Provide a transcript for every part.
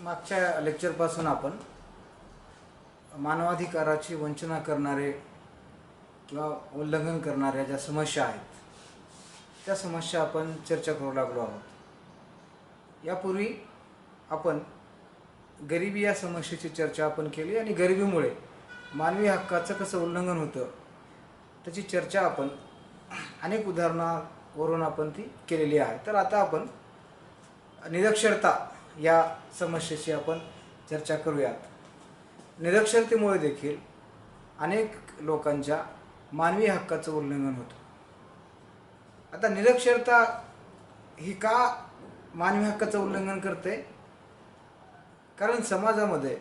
मागच्या लेक्चरपासून आपण मानवाधिकाराची वंचना करणारे किंवा उल्लंघन करणाऱ्या ज्या समस्या आहेत त्या समस्या आपण चर्चा करू लागलो आहोत। यापूर्वी आपण गरिबी या समस्येची चर्चा आपण केली आणि गरिबीमुळे मानवी हक्काचं कसं उल्लंघन होतं त्याची चर्चा आपण अनेक उदाहरणावरून आपण ती केलेली आहे। तर आता आपण निरक्षरता या समस्येची आपण चर्चा करूयात। निरक्षरतेमुळे देखील अनेक लोकांच्या मानवी हक्काचं उल्लंघन होतं। आता निरक्षरता ही का मानवी हक्काचं उल्लंघन करते? कारण समाजामध्ये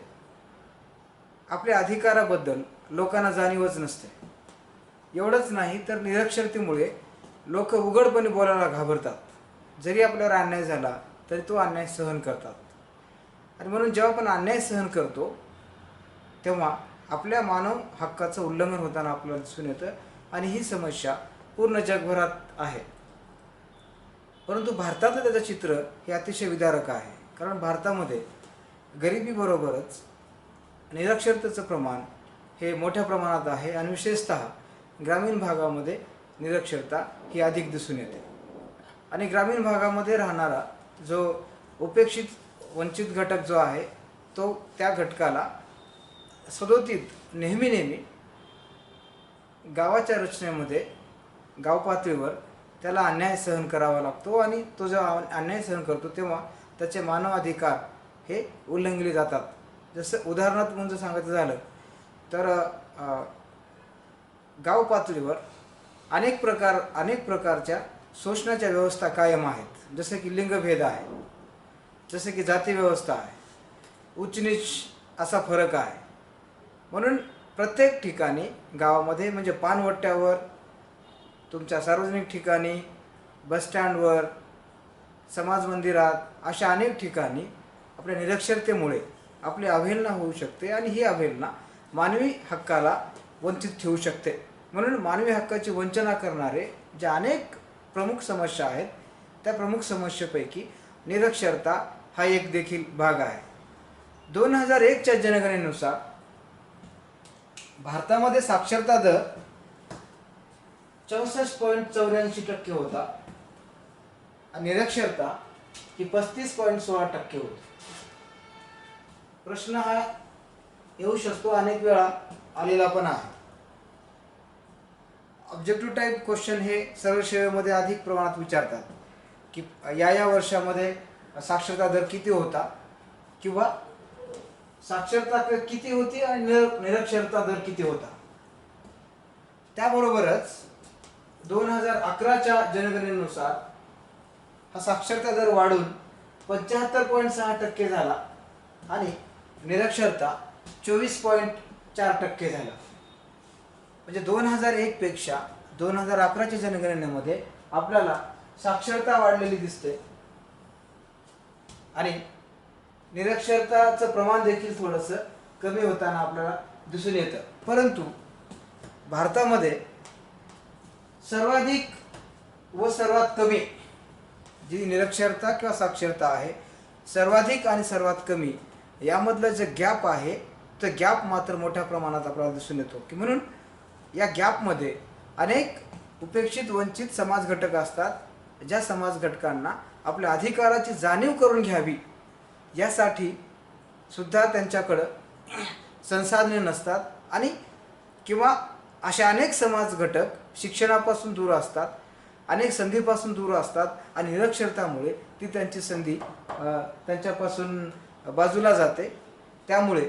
आपल्या अधिकाराबद्दल लोकांना जाणीवच नसते। एवढंच नाही तर निरक्षरतेमुळे लोक उघडपणे बोलायला घाबरतात। जरी आपल्यावर अन्याय झाला तरी तो अन्याय सहन करतात आणि म्हणून जेव्हा आपण अन्याय सहन करतो तेव्हा आपल्या मानव हक्काचं उल्लंघन होताना आपल्याला दिसून येतं आणि ही समस्या पूर्ण जगभरात आहे। परंतु भारतातलं त्याचं चित्र हे अतिशय विदारक आहे। कारण भारतामध्ये गरिबीबरोबरच निरक्षरतेचं प्रमाण हे मोठ्या प्रमाणात आहे आणि विशेषतः ग्रामीण भागामध्ये निरक्षरता ही अधिक दिसून येते। आणि ग्रामीण भागामध्ये राहणारा जो उपेक्षित वंचित घटक जो आहे तो त्या घटकाला सदोतीत नेहमी गावाच्या रचनेमध्ये गाव पातळीवर त्याला अन्याय सहन करावा लागतो आणि तो जेव्हा अन्याय सहन करतो तेव्हा त्याचे मानव अधिकार हे उल्लंघले जातात। जसं उदाहरणार्थ म्हणजे सांगायचं झालं तर गाव पातळीवर अनेक प्रकारच्या शोषणाच्या व्यवस्था कायम आहेत। जसे की लिंगभेद आहे, जसे की जाती व्यवस्था आहे, उच्च नीच असा फरक आहे। म्हणून प्रत्येक ठिकाणी गावामध्ये म्हणजे पानवट्ट्यावर, तुमच्या सार्वजनिक ठिकाणी, बसस्टँडवर, समाज मंदिरात अशा अनेक ठिकाणी आपल्या निरक्षरतेमुळे आपली अवहेलना होऊ शकते आणि ही अवहेलना मानवी हक्काला वंचित ठेवू शकते। म्हणून मानवी हक्काची वंचना करणारे ज्या अनेक प्रमुख समस्या आहेत त्या प्रमुख समस्येपैकी निरक्षरता हा एक देखील भाग आहे। 2001च्या जनगणनेनुसार भारतामध्ये साक्षरता दर 64.84% होता आणि निरक्षरता ही 35.16% होती। प्रश्न हा येऊ शकतो, अनेक वेळा आलेला पण आहे। ऑब्जेक्टिव्ह टाईप क्वेश्चन हे सर्व सेवेमध्ये अधिक प्रमाणात विचारतात की या वर्षामध्ये साक्षरता दर किती होता किंवा साक्षरता किती होती आणि निरक्षरता दर किती होता। त्याबरोबरच 2011च्या जनगणनेनुसार हा साक्षरता दर वाढून 75.6% झाला आणि निरक्षरता 24.4% झाला। म्हणजे 2001 पेक्षा 2011च्या जनगणनेमध्ये आपल्याला साक्षरता वाढलेली दिसते आणि निरक्षरताचं प्रमाण देखील थोडंसं कमी होताना आपल्याला दिसून येतं। परंतु भारतामध्ये सर्वाधिक व सर्वात कमी जी निरक्षरता किंवा साक्षरता आहे, सर्वाधिक आणि सर्वात कमी यामधलं जे गॅप आहे तो गॅप मात्र मोठ्या प्रमाणात आपल्याला दिसून येतो की म्हणून या गॅपमध्ये अनेक उपेक्षित वंचित समाज घटक असतात ज्या समाज घटकांना आपल्या अधिकाराची जाणीव करून घ्यावी यासाठी सुद्धा त्यांच्याकडं संसाधने नसतात आणि किंवा अशा अनेक समाज घटक शिक्षणापासून दूर असतात, अनेक संधीपासून दूर असतात आणि निरक्षरतामुळे ती त्यांची संधी त्यांच्यापासून बाजूला जाते। त्यामुळे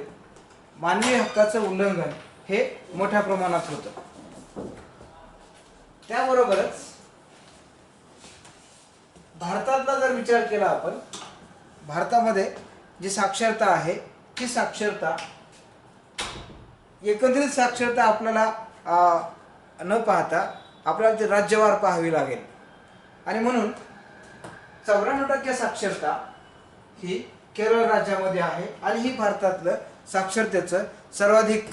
मानवी हक्काचं उल्लंघन हे मोठ्या प्रमाणात होतं। त्याबरोबरच भारतातला जर विचार केला आपण, भारतामध्ये जी साक्षरता आहे ती साक्षरता एकंदरीत साक्षरता आपल्याला न पाहता आपल्याला ते राज्यवार पाहावी लागेल आणि म्हणून 94% साक्षरता ही केरळ राज्यामध्ये आहे आणि ही भारतातलं साक्षरतेचं सर्वाधिक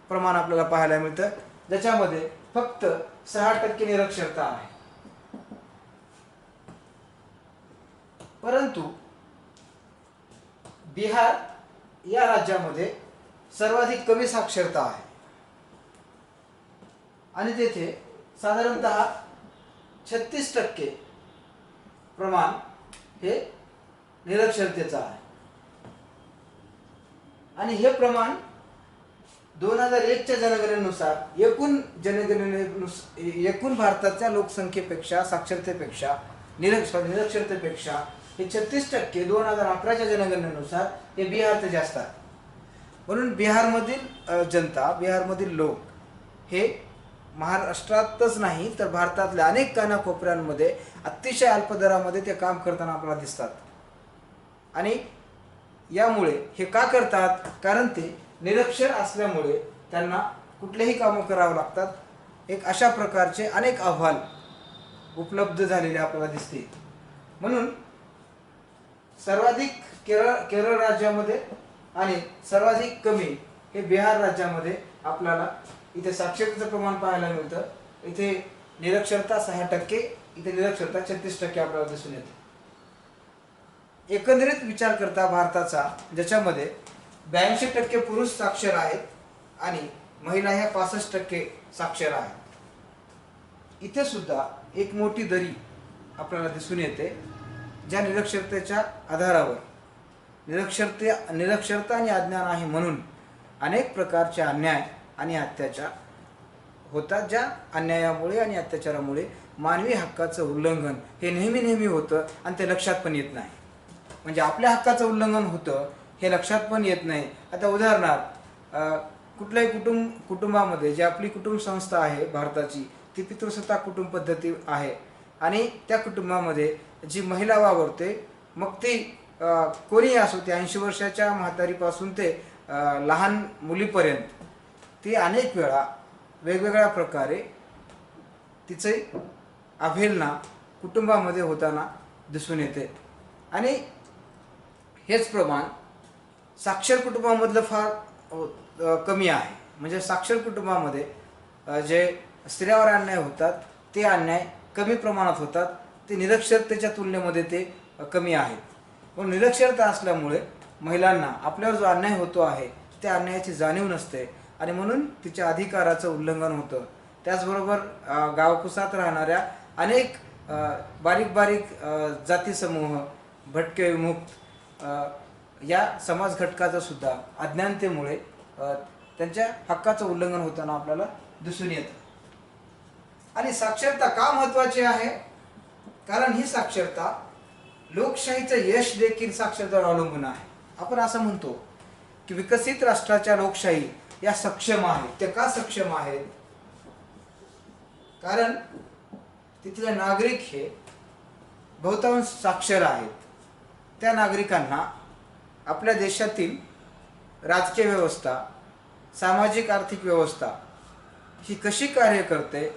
प्रमाण आपल्याला पाहायला मिळतं, ज्याच्यामध्ये फक्त 6% निरक्षरता आहे। परंतु बिहार या राज्यामध्ये सर्वाधिक कमी साक्षरता आहे आणि तेथे साधारणतः 36% प्रमाण हे निरक्षरतेचं आहे आणि हे प्रमाण 2001च्या जनगणनेनुसार एकूण भारताच्या लोकसंख्येपेक्षा साक्षरतेपेक्षा निरक्षरतेपेक्षा हे 36% 2011च्या जनगणनेनुसार हे बिहारचं जास्त आहे. म्हणून बिहारमधील जनता, बिहारमधील लोक हे महाराष्ट्रातच नाही तर भारतातल्या अनेक कानाकोपऱ्यांमध्ये अतिशय अल्प दरामध्ये ते काम करताना आपल्याला दिसतात. आणि यामुळे हे का करतात? कारण ते निरक्षर असल्यामुळे त्यांना कुठलेही कामं करावं लागतात. एक अशा प्रकारचे अनेक अहवाल उपलब्ध झालेले आपल्याला दिसते. म्हणून सर्वाधिक केरळ राज्यामध्ये आणि सर्वाधिक कमी हे बिहार राज्यामध्ये आपल्याला इथे साक्षरतेचं प्रमाण पाहायला मिळतं. इथे निरक्षरता 6%, इथे निरक्षरता 36% आपल्याला दिसून येते. एकंदरीत विचार करता भारताचा, ज्याच्यामध्ये 82% पुरुष साक्षर आहेत आणि महिला ह्या 65% साक्षर आहेत, इथे सुद्धा एक मोठी दरी आपल्याला दिसून येते. ज्या निरक्षरतेच्या आधारावर निरक्षरता आणि अज्ञान आहे म्हणून अनेक प्रकारचे अन्याय आणि अत्याचार होतात. ज्या अन्यायामुळे आणि अत्याचारामुळे मानवी हक्काचं उल्लंघन हे नेहमी होतं आणि ते लक्षात पण येत नाही. म्हणजे आपल्या हक्काचं उल्लंघन होतं हे लक्षात पण येत नाही. आता उदाहरणार्थ कुठल्याही कुटुंबामध्ये जी आपली कुटुंब संस्था आहे भारताची, ती पितृसत्ताक कुटुंब पद्धती आहे आणि त्या कुटुंबामध्ये जी महिला वावरते, मग ती कोणीही असो, ती 80 वर्षाच्या म्हातारीपासून ते लहान मुलीपर्यंत, ती अनेक वेळा वेगवेगळ्या प्रकारे तिचे अवहेलना कुटुंबामध्ये होताना दिसून येते. आणि हेच प्रमाण साक्षर कुटुंबामधलं फार कमी आहे. म्हणजे साक्षर कुटुंबामध्ये जे स्त्रियावर अन्याय होतात ते अन्याय कमी प्रमाणात होतात. ते निरक्षरतेच्या तुलनेमध्ये ते कमी आहेत. पण निरक्षरता असल्यामुळे महिलांना आपल्यावर जो अन्याय होतो आहे त्या अन्यायाची जाणीव नसते आणि म्हणून तिच्या अधिकाराचं उल्लंघन होतं. त्याचबरोबर गावकुसात राहणाऱ्या अनेक बारीक जाती समूह, भटके विमुक्त या समाज घटकाचं सुद्धा अज्ञानतेमुळे त्यांच्या हक्काचं उल्लंघन होताना आपल्याला दिसून येतं. आणि साक्षरता का महत्त्वाची आहे? कारण ही साक्षरता लोकशाहीचं यश देखील साक्षरतेवर अवलंबून आहे. आपण असं म्हणतो की विकसित राष्ट्राच्या लोकशाही या सक्षम आहेत. ते का सक्षम आहेत? कारण तिथले नागरिक हे बहुतांश साक्षर आहेत. त्या नागरिकांना आपल्या देशातील राजकीय व्यवस्था, सामाजिक आर्थिक व्यवस्था ही कशी कार्य करते,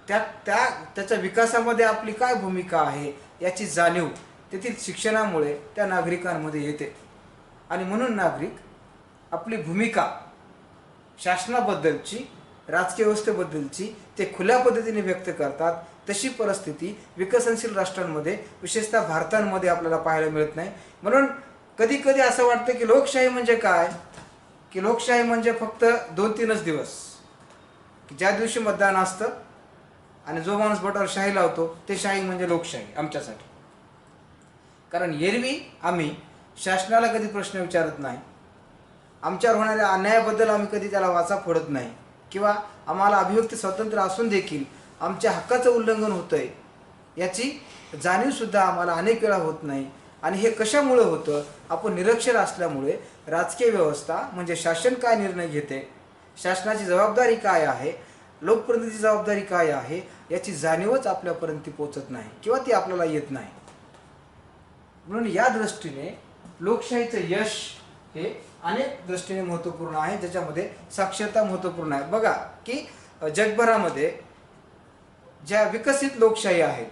त्याच्या विकासामध्ये आपली काय भूमिका आहे याची जाणीव तेथील शिक्षणामुळे त्या नागरिकांमध्ये येते. आणि म्हणून नागरिक आपली भूमिका शासनाबद्दलची, राजकीय व्यवस्थेबद्दलची ते खुल्या पद्धतीने व्यक्त करतात. तशी परिस्थिती विकसनशील राष्ट्रांमध्ये, विशेषतः भारतामध्ये आपल्याला पाहायला मिळत नाही. म्हणून कधी असं वाटतं की लोकशाही म्हणजे काय? की लोकशाही म्हणजे फक्त 2-3च दिवस, ज्या दिवशी मतदान असतं आणि जो माणूस बोटावर शाही लावतो ते शाही म्हणजे लोकशाही आमच्यासाठी. कारण एरवी आम्ही शासनाला कधी प्रश्न विचारत नाही, आमच्यावर होणाऱ्या अन्यायाबद्दल आम्ही कधी त्याला वाचा फोडत नाही, किंवा आम्हाला अभिव्यक्ती स्वातंत्र्य असून देखील आमच्या हक्काचं उल्लंघन होतंय याची जाणीवसुद्धा आम्हाला अनेक वेळा होत नाही. आणि हे कशामुळे होतं? आपण निरक्षर असल्यामुळे. राजकीय व्यवस्था म्हणजे शासन काय निर्णय घेते, शासनाची जबाबदारी काय आहे, लोकप्रतिनिधीची जबाबदारी काय आहे याची जाणीवच आपल्यापर्यंत पोहोचत नाही किंवा ती आपल्याला येत नाही. म्हणून या दृष्टीने लोकशाहीचं यश हे अनेक दृष्टीने महत्त्वपूर्ण आहे, ज्याच्यामध्ये साक्षरता महत्त्वपूर्ण आहे. बघा की जगभरामध्ये ज्या विकसित लोकशाही आहेत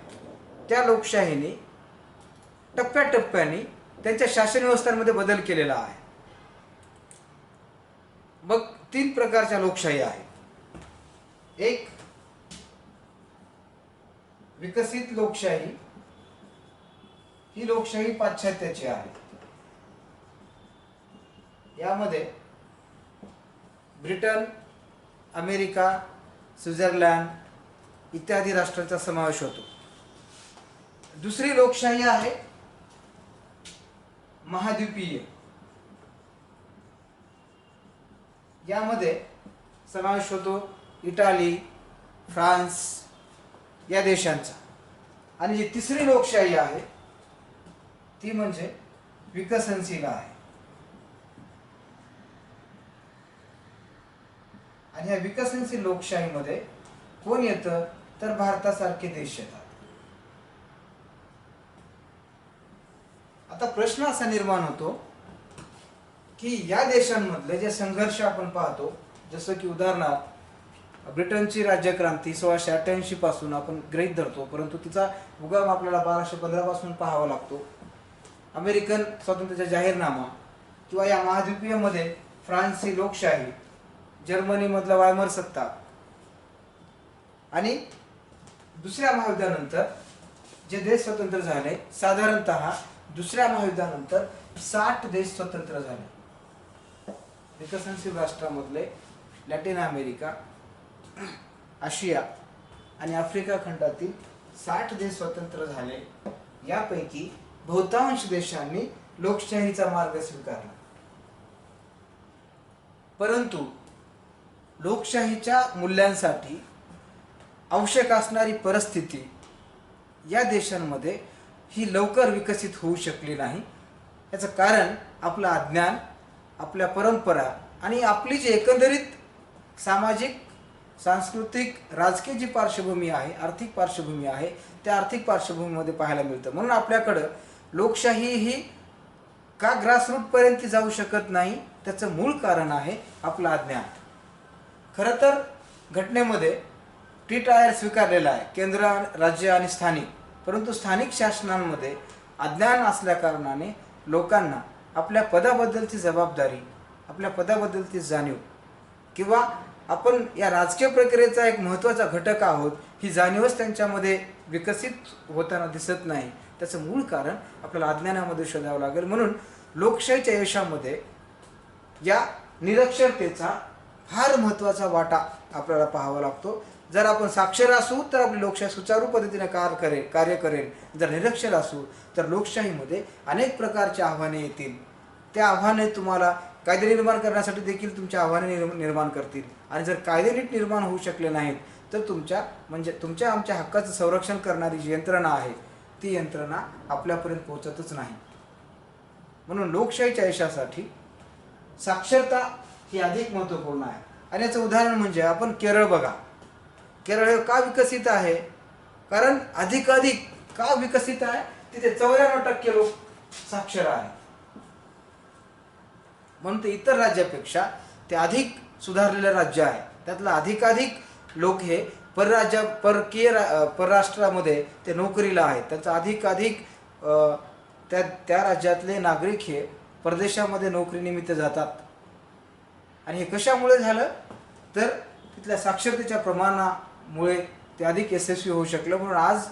त्या लोकशाहीने टप्प्याटप्प्याने त्यांच्या शासन व्यवस्थांमध्ये बदल केलेला आहे. मग 3 प्रकारच्या लोकशाही आहेत. एक विकसित लोकशाही, ही लोकशाही पाश्चात्याची आहे. यामध्ये ब्रिटन, अमेरिका, स्वित्झर्लंड इत्यादी राष्ट्रांचा समावेश होतो. दुसरी लोकशाही आहे महाद्वीपीय. यामध्ये समावेश होतो इटाली, फ्रान्स या देशांचा. आणि जी तिसरी लोकशाही आहे ती म्हणजे विकसनशील आहे. आणि या विकसनशील लोकशाहीमध्ये कोण येतं तर भारतासारखे देश येतात. आता प्रश्न असा निर्माण होतो की या देशांमधले जे संघर्ष आपण पाहतो, जसं की उदाहरणार्थ ब्रिटनची राज्यक्रांती 1688 पासून आपण गृहीत धरतो, परंतु तिचा उगम आपल्याला 1215 पासून पाहावा लागतो. अमेरिकन स्वातंत्र्याचा जाहीरनामा किंवा या महाद्वीपीयमध्ये फ्रान्सची लोकशाही, जर्मनीमधला वायमर सत्ता आणि दुसऱ्या महायुद्धानंतर जे देश स्वतंत्र झाले, साधारणतः दुसऱ्या महायुद्धानंतर 60 देश स्वतंत्र झाले. विकसनशील राष्ट्रामधले लॅटिन अमेरिका, आशिया आणि आफ्रिका खंडातील 60 देश स्वतंत्र झाले. यापैकी बहुतांश देशांनी लोकशाहीचा मार्ग स्वीकारला. परंतु लोकशाहीच्या मूल्यांसाठी आवश्यक असणारी परिस्थिती या देशांमध्ये ही लवकर विकसित होऊ शकली नाही. याचं कारण आपलं अज्ञान, आपल्या परंपरा आणि आपली जी एकंदरीत सामाजिक, सांस्कृतिक, राजकीय जी पार्श्वभूमी आहे, आर्थिक पार्श्वभूमी आहे, त्या आर्थिक पार्श्वभूमीमध्ये पाहायला मिळतं. म्हणून आपल्याकडं लोकशाही ही का ग्रासरूटपर्यंत जाऊ शकत नाही, त्याचं मूळ कारण आहे आपलं अज्ञान. खरं तर घटनेमध्ये टी टायर स्वीकारलेला आहे, केंद्र, राज्य आणि स्थानिक. परंतु स्थानिक शासनांमध्ये अज्ञान असल्या कारणाने लोकांना आपल्या पदाबद्दलची जबाबदारी, आपल्या पदाबद्दलची जाणीव किंवा आपण या राजकीय प्रक्रियेचा एक महत्त्वाचा घटक आहोत ही जाणीवच त्यांच्यामध्ये विकसित होताना दिसत नाही. त्याचं मूळ कारण आपल्याला अज्ञानामध्ये शोधावं लागेल. म्हणून लोकशाहीच्या यशामध्ये या निरक्षरतेचा फार महत्त्वाचा वाटा आपल्याला पाहावा लागतो. जर आपण साक्षर असू तर आपली लोकशाही सुचारू पद्धतीने कार्य करेल. जर निरक्षर असू तर लोकशाहीमध्ये अनेक प्रकारची आव्हाने येतील. त्या आव्हाने तुम्हाला कायदे निर्माण करण्यासाठी देखील तुमच्या आव्हाने निर्माण करतील. आणि जर कायदे नीट निर्माण होऊ शकले नाहीत तर तुमच्या आमच्या हक्काचं संरक्षण करणारी जी यंत्रणा आहे ती यंत्रणा आपल्यापर्यंत पोहोचतच नाही. म्हणून लोकशाहीच्या यशासाठी साक्षरता ही अधिक महत्त्वपूर्ण आहे. आणि याचं उदाहरण म्हणजे आपण केरळ बघा. केरळ हे का विकसित आहे? कारण अधिकाधिक का विकसित आहे? तिथे 94% लोक साक्षर आहेत. म्हणून ते इतर राज्यापेक्षा ते अधिक सुधारलेलं राज्य आहे. त्यातलं अधिकाधिक लोक हे परराष्ट्रामध्ये ते नोकरीला आहेत. त्याचा अधिक त्या राज्यातले नागरिक हे परदेशामध्ये नोकरीनिमित्त जातात. आणि हे कशामुळे झालं तर तिथल्या साक्षरतेच्या प्रमाणामुळे ते अधिक यशस्वी होऊ शकलं. म्हणून आज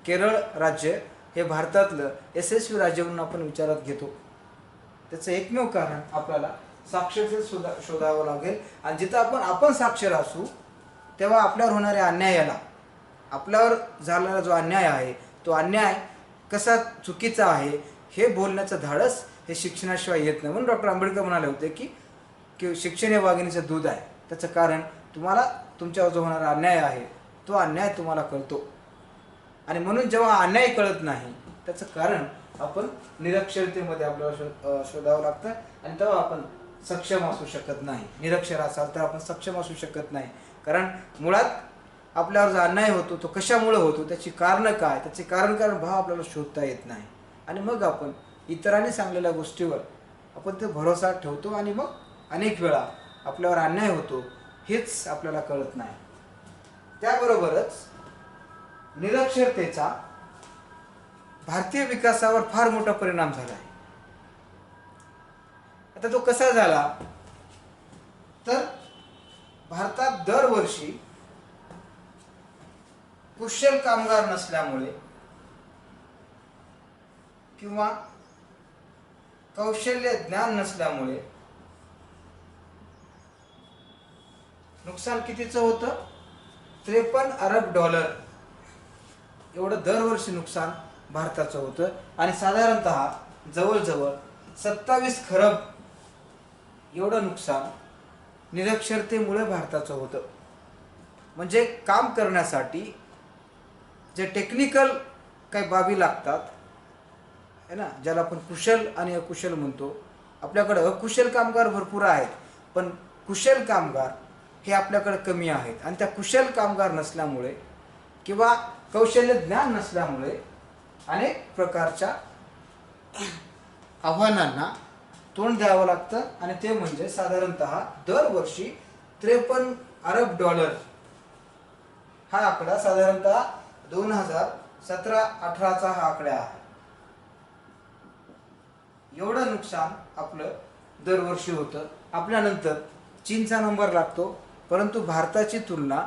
केरळ राज्य हे भारतातलं यशस्वी राज्य म्हणून आपण विचारात घेतो. त्याचं एकमेव कारण आपल्याला साक्षरतेत शोधावं लागेल. आणि जिथं आपण साक्षर असू तेव्हा आपल्यावर होणाऱ्या अन्यायाला, आपल्यावर झालेला जो अन्याय आहे तो अन्याय कसा चुकीचा आहे हे बोलण्याचं धाडस हे शिक्षणाशिवाय येत नाही. म्हणून डॉक्टर आंबेडकर म्हणाले होते की शिक्षण हे वाघिणीचं दूध आहे. त्याचं कारण तुम्हाला तुमच्यावर जो होणारा अन्याय आहे तो अन्याय तुम्हाला कळतो. आणि म्हणून जेव्हा अन्याय कळत नाही त्याचं कारण आपण निरक्षरतेमध्ये आपल्याला शोधावं लागतं. आणि तेव्हा आपण सक्षम असू शकत नाही. निरक्षर असाल तर आपण सक्षम असू शकत नाही. कारण मुळात आपल्यावर जो अन्याय होतो तो कशामुळे होतो, त्याची कारणं काय, त्याचे कारण भाव आपल्याला शोधता येत नाही. आणि मग आपण इतरांनी सांगलेल्या गोष्टीवर आपण ते भरोसा ठेवतो आणि मग अनेक वेळा आपल्यावर अन्याय होतो हेच आपल्याला कळत नाही. त्याबरोबरच निरक्षरतेचा भारतीय विकासावर फार मोठा परिणाम झाला आहे. आता तो कसा झाला तर भारतात दरवर्षी कुशल कामगार नसल्यामुळे किंवा कौशल्य ज्ञान नसल्यामुळे नुकसान कितीचं होतं? 53 अरब डॉलर एवढं दरवर्षी नुकसान भारताचं होतं. आणि साधारणतः जवळजवळ 27 खरब एवढं नुकसान निरक्षरतेमुळे भारताचं होतं. म्हणजे काम करण्यासाठी जे टेक्निकल काही बाबी लागतात है ना, ज्याला आपण कुशल आणि अकुशल म्हणतो. आपल्याकडे अकुशल कामगार भरपूर आहेत, पण कुशल कामगार हे आपल्याकडे कमी आहेत. आणि त्या कुशल कामगार नसल्यामुळे किंवा कौशल्य ज्ञान नसल्यामुळे अनेक प्रकारच्या आव्हानांना तोंड द्यावं लागतं. आणि ते म्हणजे साधारणतः दरवर्षी 53 अरब डॉलर हा आकडा साधारणतः 2017-18चा हा आकडा आहे. एवढं नुकसान आपलं दरवर्षी होतं. आपल्यानंतर चीनचा नंबर लागतो, परंतु भारताची तुलना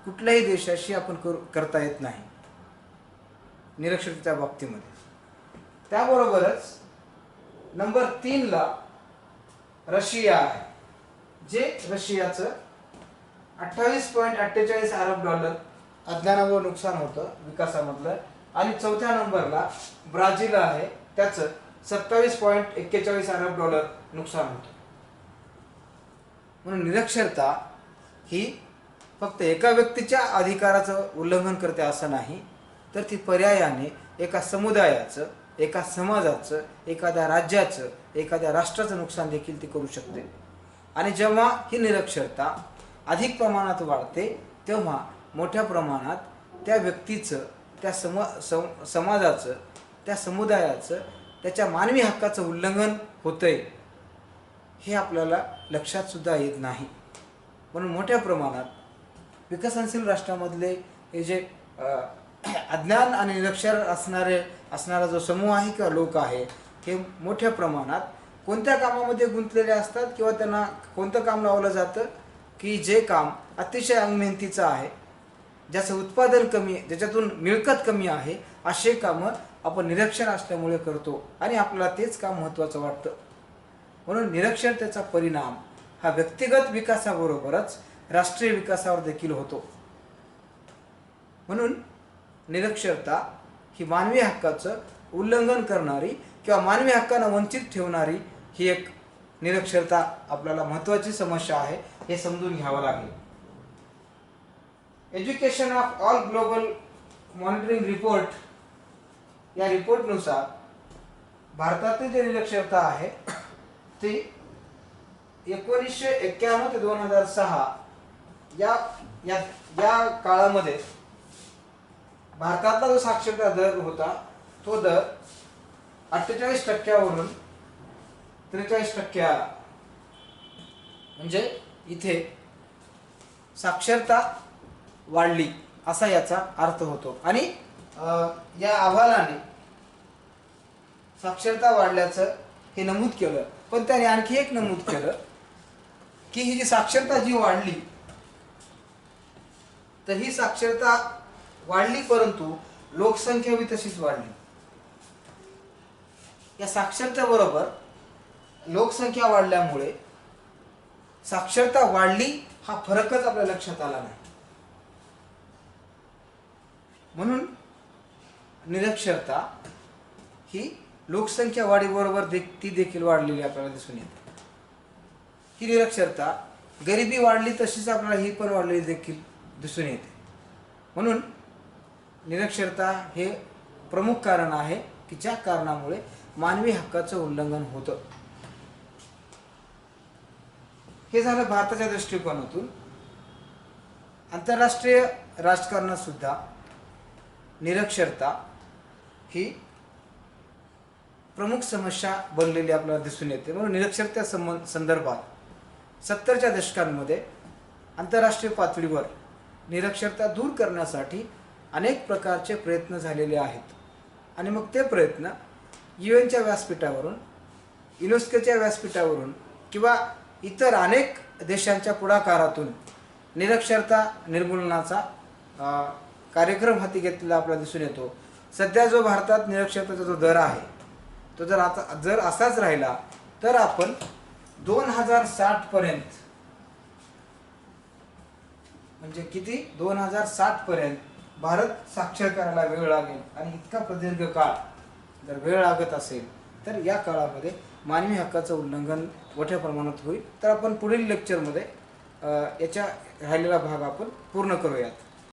कुठल्याही देशाशी आपण करता येत नाही निरक्षरतेच्या बाबतीमध्ये. त्याबरोबरच नंबर 3ला रशिया आहे, जे रशियाचं 28.48 अरब डॉलर अज्ञानामुळे नुकसान होतं विकासामधलं. आणि 4थ्या नंबरला ब्राझील आहे, त्याचं 27.41 अरब डॉलर नुकसान होतं. म्हणून निरक्षरता ही फक्त एका व्यक्तीच्या अधिकाराचं उल्लंघन करते असं नाही, तर ती पर्यायाने एका समुदायाचं, एका समाजाचं, एखाद्या राज्याचं, एखाद्या राष्ट्राचं नुकसान देखील ती करू शकते. आणि जेव्हा ही निरक्षरता अधिक प्रमाणात वाढते तेव्हा मोठ्या प्रमाणात त्या व्यक्तीचं, त्या समाजाचं, त्या समुदायाचं, त्याच्या मानवी हक्काचं उल्लंघन होतंय हे आपल्याला लक्षात सुद्धा येत नाही. म्हणून मोठ्या प्रमाणात विकसनशील राष्ट्रामधले हे जे अज्ञान आणि निरक्षर असणारा जो समूह आहे किंवा लोक आहे, हे मोठ्या प्रमाणात कोणत्या कामामध्ये गुंतलेले असतात किंवा त्यांना कोणतं काम लावलं जातं की जे काम अतिशय अंगमेहनतीचं आहे, ज्याचं उत्पादन कमी, ज्याच्यातून मिळकत कमी आहे, असे कामं आपण निरक्षर असल्यामुळे करतो आणि आपल्याला तेच काम महत्त्वाचं वाटतं. म्हणून निरक्षरतेचा परिणाम हा व्यक्तिगत विकासाबरोबरच राष्ट्रीय विकासावर देखील होतो. म्हणून निरक्षरता ही मानवी हक्काचं उल्लंघन करणारी किंवा मानवी हक्कांना वंचित ठेवणारी ही एक निरक्षरता आपल्याला महत्त्वाची समस्या आहे, हे समजून घ्यावं लागेल. Education of all global monitoring report या रिपोर्टनुसार भारतातील जी निरक्षरता आहे ती 1991 ते 2006 या काळामध्ये भारतातला जो साक्षरता दर होता तो दर 48% 43% आला. म्हणजे इथे साक्षरता वाढली असा याचा अर्थ होतो. आणि या अहवालाने साक्षरता वाढल्याचं हे नमूद केलं, पण त्याने आणखी एक नमूद केलं की ही जी साक्षरता जी वाढली, तर ही साक्षरता वाढली परंतु लोकसंख्या ही तशीच वाढली. या साक्षरतेबरोबर लोकसंख्या वाढल्यामुळे साक्षरता वाढली हा फरकच आपल्या लक्षात आला नाही. म्हणून निरक्षरता ही लोकसंख्या वाढीबरोबर ती देखील वाढलेली आपल्याला दिसून येते. ही निरक्षरता गरिबी वाढली तशीच आपल्याला ही पण वाढलेली देखील दिसून येते. म्हणून निरक्षरता हे प्रमुख कारण आहे की ज्या कारणामुळे मानवी हक्काचं उल्लंघन होतं. हे झालं भारताच्या दृष्टिकोनातून. आंतरराष्ट्रीय राजकारणात सुद्धा निरक्षरता ही प्रमुख समस्या बनलेली आपल्याला दिसून येते. म्हणून निरक्षरतेच्या संदर्भात 70च्या दशकांमध्ये आंतरराष्ट्रीय पातळीवर निरक्षरता दूर करण्यासाठी अनेक प्रकारचे प्रयत्न झालेले आहेत. आणि मग ते प्रयत्न UNच्या व्यासपीठावरून, युनेस्कोच्या व्यासपीठावरून किंवा इतर अनेक देशांच्या पुढाकारातून निरक्षरता निर्मूलनाचा कार्यक्रम हाती घेतलेला आपल्याला दिसून येतो. सध्या जो भारतात निरक्षरतेचा जो दर आहे तो जर असाच राहिला तर आपण 2060 पर्यंत म्हणजे किती 2060 पर्यंत भारत साक्षर करायला वेळ लागेल आणि इतका प्रदीर्घ काळ जर वेळ लागत असेल तर या काळामध्ये मानवी हक्काचं उल्लंघन मोठ्या प्रमाणात होईल. तर आपण पुढील लेक्चरमध्ये याच्या राहिलेला भाग आपण पूर्ण करूयात.